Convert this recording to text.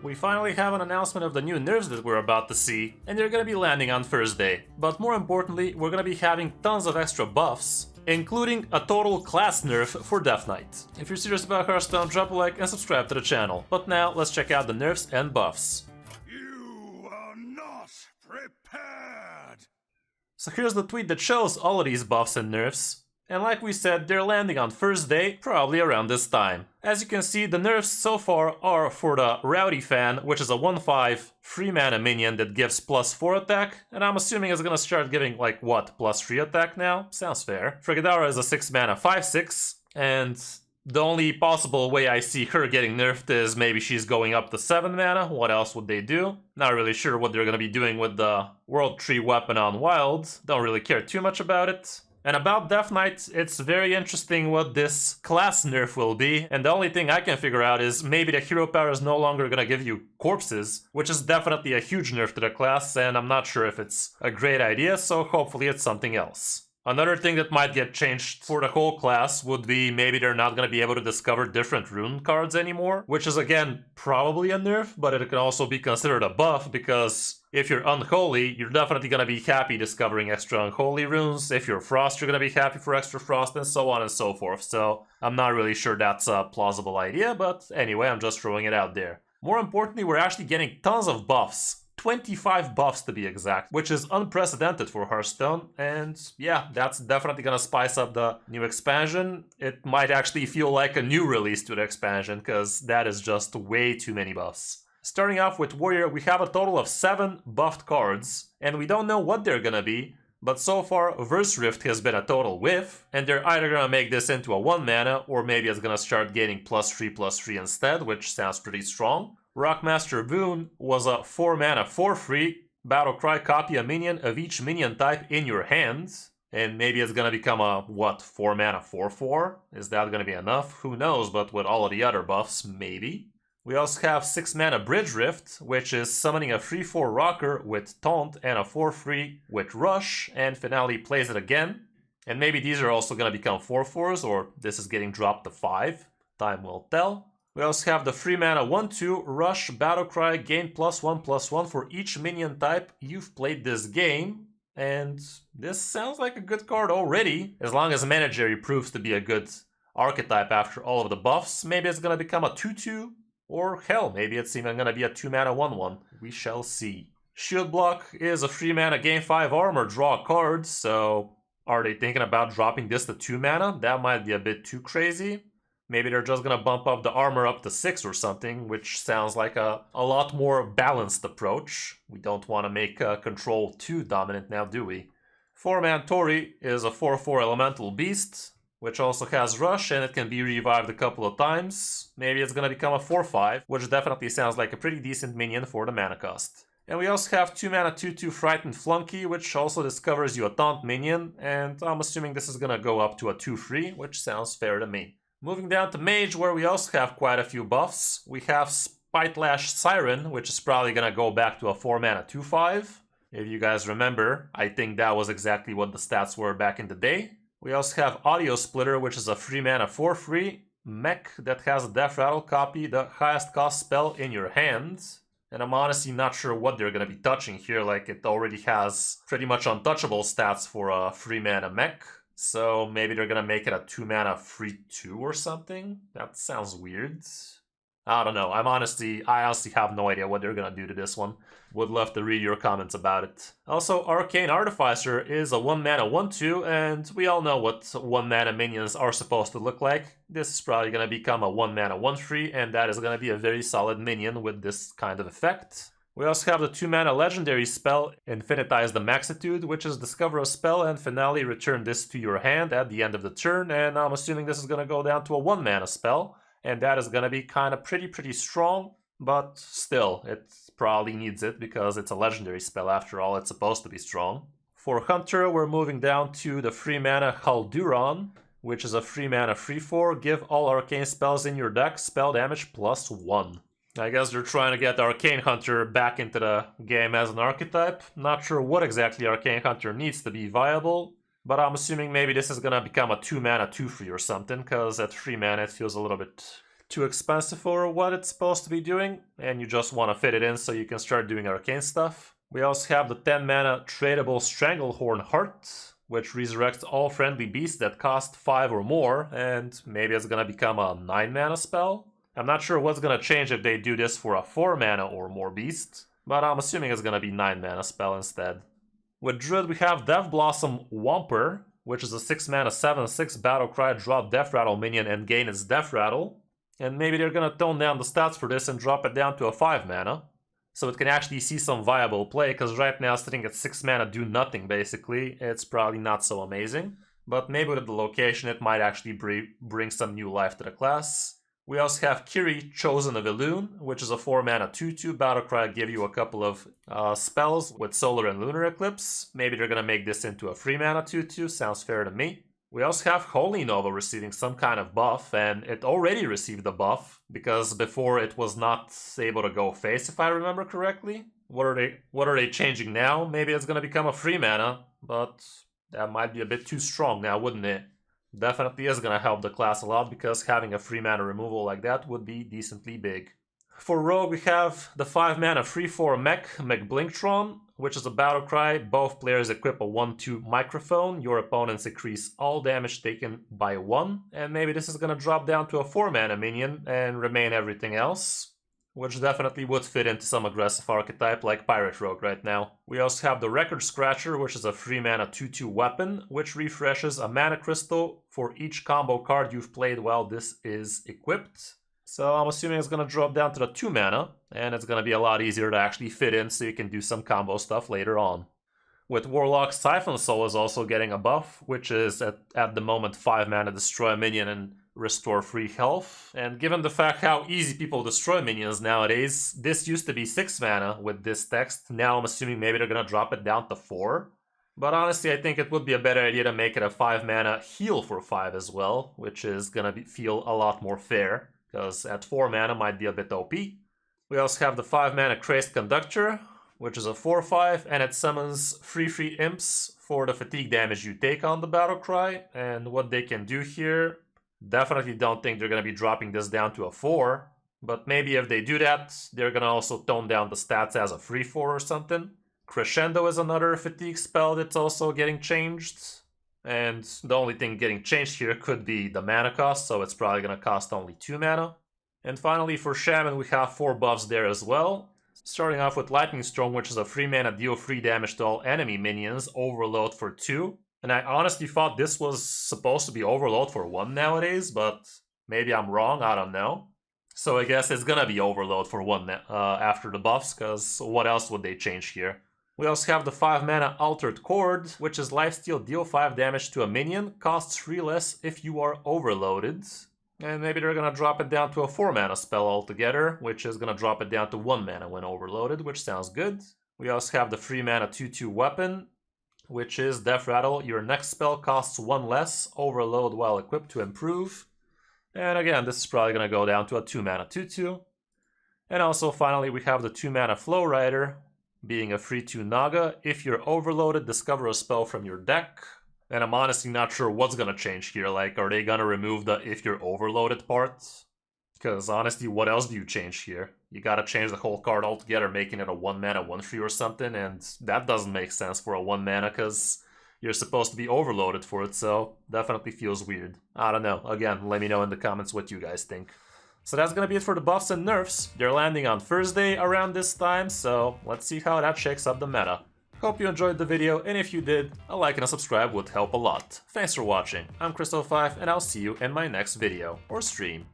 We finally have an announcement of the new nerfs that we're about to see, and they're gonna be landing on Thursday. But more importantly, we're gonna be having tons of extra buffs, including a total class nerf for Death Knight. If you're serious about Hearthstone, drop a like and subscribe to the channel. But now, let's check out the nerfs and buffs. You are not prepared! So here's the tweet that shows all of these buffs and nerfs. And like we said, they're landing on Thursday, probably around this time. As you can see, the nerfs so far are for the Rowdy Fan, which is a 1/5 free mana minion that gives +4 attack, and I'm assuming it's gonna start giving, like, what, +3 attack now? Sounds fair. Frigidara is a 6 mana 5/6, and the only possible way I see her getting nerfed is maybe she's going up to 7 mana. What else would they do? Not really sure what they're gonna be doing with the World Tree weapon on Wild. Don't really care too much about it. And about Death Knight, it's very interesting what this class nerf will be, and the only thing I can figure out is maybe the hero power is no longer gonna give you corpses, which is definitely a huge nerf to the class, and I'm not sure if it's a great idea, so hopefully it's something else. Another thing that might get changed for the whole class would be maybe they're not going to be able to discover different rune cards anymore, which is again probably a nerf, but it can also be considered a buff because if you're unholy, you're definitely going to be happy discovering extra unholy runes. If you're frost, you're going to be happy for extra frost, and so on and so forth. So I'm not really sure that's a plausible idea, but anyway, I'm just throwing it out there. More importantly, we're actually getting tons of buffs. 25 buffs to be exact, which is unprecedented for Hearthstone, and yeah, that's definitely gonna spice up the new expansion. It might actually feel like a new release to the expansion, because that is just way too many buffs. Starting off with Warrior, we have a total of 7 buffed cards, and we don't know what they're gonna be, but so far Verse Rift has been a total whiff, and they're either gonna make this into a 1 mana, or maybe it's gonna start getting +3/+3 instead, which sounds pretty strong. Rockmaster Boon was a 4 mana 4/3 battlecry, copy a minion of each minion type in your hand. And maybe it's gonna become a, what, 4 mana 4/4? Is that gonna be enough? Who knows, but with all of the other buffs, maybe. We also have 6 mana Bridge Rift, which is summoning a 3/4 rocker with Taunt and a 4/3 with Rush, and Finale plays it again. And maybe these are also gonna become 4/4s, or this is getting dropped to 5. Time will tell. We also have the 3 mana 1/2 Rush Battlecry, gain +1/+1 for each minion type you've played this game. And this sounds like a good card already. As long as Manageri proves to be a good archetype after all of the buffs, maybe it's gonna become a 2/2. Or hell, maybe it's even gonna be a 2 mana 1/1. We shall see. Shield Block is a 3 mana gain 5 armor, draw a card, so are they thinking about dropping this to 2 mana? That might be a bit too crazy. Maybe they're just gonna bump up the armor up to 6 or something, which sounds like a lot more balanced approach. We don't want to make control too dominant now, do we? 4-man Tori is a 4/4 elemental beast, which also has rush, and it can be revived a couple of times. Maybe it's gonna become a 4/5, which definitely sounds like a pretty decent minion for the mana cost. And we also have 2 mana 2/2 Frightened Flunky, which also discovers you a taunt minion, and I'm assuming this is gonna go up to a 2/3, which sounds fair to me. Moving down to Mage, where we also have quite a few buffs. We have Spitelash Siren, which is probably gonna go back to a 4 mana 2/5. If you guys remember, I think that was exactly what the stats were back in the day. We also have Audio Splitter, which is a 3 mana 4/3 mech that has a Death Rattle, copy the highest cost spell in your hand. And I'm honestly not sure what they're gonna be touching here, like it already has pretty much untouchable stats for a 3 mana mech. So maybe they're gonna make it a 2 mana 3/2 or something? That sounds weird. I don't know. I honestly have no idea what they're gonna do to this one. Would love to read your comments about it. Also, Arcane Artificer is a 1 mana 1/2, and we all know what 1 mana minions are supposed to look like. This is probably gonna become a 1 mana 1/3, and that is gonna be a very solid minion with this kind of effect. We also have the 2 mana legendary spell, Infinitize the Maxitude, which is discover a spell and Finale return this to your hand at the end of the turn, and I'm assuming this is going to go down to a 1 mana spell, and that is going to be kind of pretty strong, but still, it probably needs it because it's a legendary spell after all, it's supposed to be strong. For Hunter, we're moving down to the 3 mana Halduran, which is a 3 mana 3/4, give all arcane spells in your deck spell damage +1. I guess they're trying to get Arcane Hunter back into the game as an archetype. Not sure what exactly Arcane Hunter needs to be viable, but I'm assuming maybe this is gonna become a 2 mana 2/3 or something, because at 3 mana it feels a little bit too expensive for what it's supposed to be doing, and you just want to fit it in so you can start doing arcane stuff. We also have the 10 mana tradable Stranglehorn Heart, which resurrects all friendly beasts that cost 5 or more, and maybe it's gonna become a 9 mana spell. I'm not sure what's gonna change if they do this for a 4 mana or more beast, but I'm assuming it's gonna be 9 mana spell instead. With Druid we have Death Blossom Whomper, which is a 6 mana 7/6 battlecry, drop Death Rattle minion and gain its Death Rattle. And maybe they're gonna tone down the stats for this and drop it down to a 5 mana. So it can actually see some viable play, because right now sitting at 6 mana do nothing basically. It's probably not so amazing. But maybe with the location it might actually bring some new life to the class. We also have Kiri, Chosen of Elune, which is a 4 mana 2/2 battlecry, give you a couple of spells with Solar and Lunar Eclipse. Maybe they're gonna make this into a 3 mana 2/2, sounds fair to me. We also have Holy Nova receiving some kind of buff, and it already received a buff, because before it was not able to go face, if I remember correctly. What are they changing now? Maybe it's gonna become a 3 mana, but that might be a bit too strong now, wouldn't it? Definitely is gonna help the class a lot, because having a 3 mana removal like that would be decently big. For Rogue we have the 5 mana 3/4 mech, Blinktron, which is a battle cry. Both players equip a 1/2 microphone. Your opponents increase all damage taken by 1. And maybe this is gonna drop down to a 4 mana minion and remain everything else, which definitely would fit into some aggressive archetype like Pirate Rogue right now. We also have the Record Scratcher, which is a 3 mana 2/2 weapon, which refreshes a mana crystal for each combo card you've played while this is equipped. So I'm assuming it's gonna drop down to the 2 mana, and it's gonna be a lot easier to actually fit in so you can do some combo stuff later on. With Warlock, Siphon Soul is also getting a buff, which is at the moment 5 mana, destroy a minion and restore 3 health. And given the fact how easy people destroy minions nowadays, this used to be 6 mana with this text. Now I'm assuming maybe they're gonna drop it down to 4. But honestly, I think it would be a better idea to make it a 5 mana heal for 5 as well, which is gonna feel a lot more fair, because at 4 mana might be a bit OP. We also have the 5 mana Crazed Conductor, which is a 4/5, and it summons 3/3 imps for the fatigue damage you take on the battlecry. And what they can do here, definitely don't think they're going to be dropping this down to a 4, but maybe if they do that, they're going to also tone down the stats as a 3/4 or something. Crescendo is another fatigue spell that's also getting changed. And the only thing getting changed here could be the mana cost, so it's probably going to cost only 2 mana. And finally for Shaman we have 4 buffs there as well. Starting off with Lightning Storm, which is a 3 mana deal 3 damage to all enemy minions, overload for 2. And I honestly thought this was supposed to be overload for 1 nowadays, but maybe I'm wrong, I don't know. So I guess it's gonna be overload for 1 after the buffs, because what else would they change here? We also have the 5 mana Altered Chord, which is lifesteal, deal 5 damage to a minion, costs 3 less if you are overloaded. And maybe they're gonna drop it down to a 4 mana spell altogether, which is gonna drop it down to 1 mana when overloaded, which sounds good. We also have the 3 mana 2/2 weapon, which is Death Rattle. Your next spell costs 1 less, overload while equipped to improve. And again, this is probably gonna go down to a 2 mana 2/2. And also finally we have the 2 mana Flow Rider, being a 3/2 Naga. If you're overloaded, discover a spell from your deck. And I'm honestly not sure what's gonna change here. Like, are they gonna remove the if you're overloaded part? Because honestly, what else do you change here? You gotta change the whole card altogether, making it a 1 mana 1/3 or something, and that doesn't make sense for a 1 mana because you're supposed to be overloaded for it, so definitely feels weird. I don't know. Again, let me know in the comments what you guys think. So that's gonna be it for the buffs and nerfs. They're landing on Thursday around this time, so let's see how that shakes up the meta. Hope you enjoyed the video, and if you did, a like and a subscribe would help a lot. Thanks for watching. I'm Kris05, and I'll see you in my next video or stream.